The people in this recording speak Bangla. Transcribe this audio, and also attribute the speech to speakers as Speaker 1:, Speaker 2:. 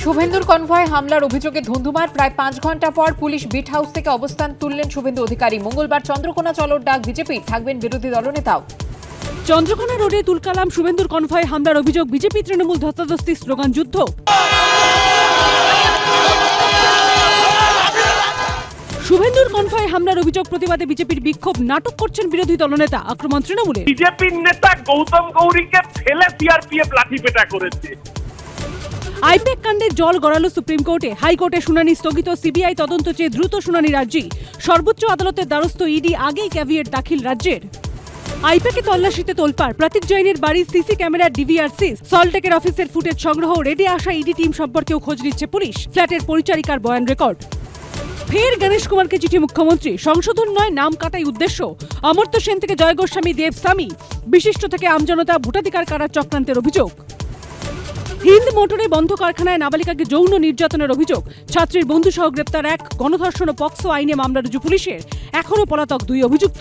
Speaker 1: শুভেন্দুর কনভয় হামলার অভিযোগে ধুন্ধুমার প্রায় 5 ঘন্টা পর পুলিশ বিট হাউস থেকে অবস্থান তুললেন শুভেন্দু অধিকারী। মঙ্গলবার চন্দ্রকোনা চলোর ডাক বিজেপির, থাকবেন বিরোধী দলনেতাও।
Speaker 2: চন্দ্রকোনা রোডে তুলকালাম শুভেন্দুর কনভয় হামলার অভিযোগ, বিজেপি তৃণমূল ধস্তাধস্তি, স্লোগান যুদ্ধ। শুভেন্দুর কনভয় হামলার অভিযোগ প্রতিবাদে বিজেপির বিক্ষোভ, নাটক করছেন বিরোধী দলনেতা, আক্রমণ তৃণমূলে।
Speaker 3: বিজেপির নেতা গৌতম গৌরীকে ফেলে সিআরপিএফ লাঠিপেটা করেছে।
Speaker 2: আইপ্যাক কাণ্ডে জল গড়ালো সুপ্রিম কোর্টে, হাইকোর্টে শুনানি স্থগিত, সিবিআই তদন্ত চেয়ে দ্রুত শুনানি রাজ্যে। সর্বোচ্চ আদালতের দ্বারস্থ ইডি, আগেই ক্যাভিয়েট দাখিল রাজ্যের। আইপ্যাকে তল্লাশিতে তোলপাড়, প্রতীক জৈনের বাড়ির সিসি ক্যামেরার ডিভিআর সিজ, সল্টটেকের অফিসের ফুটেজ সংগ্রহ, রেডে আসা ইডি টিম সম্পর্কেও খোঁজ নিচ্ছে পুলিশ, ফ্ল্যাটের পরিচারিকার বয়ান রেকর্ড। ফের গণেশ কুমারকে চিঠি মুখ্যমন্ত্রী, সংশোধন নয় নাম কাটাই উদ্দেশ্য। অমর্ত্য সেন থেকে জয় গোস্বামী, দেব স্বামী, বিশিষ্ট থেকে আমজনতা, ভোটাধিকার কারার চক্রান্তের অভিযোগ। হিন্দ মোটরে বন্ধ কারখানায় নাবালিকাকে যৌন নির্যাতনের অভিযোগ, ছাত্রীর বন্ধু সহ গ্রেপ্তার এক, গণধর্ষণ ও পক্সো আইনে মামলা রুজু পুলিশের, এখনও পলাতক 2 অভিযুক্ত।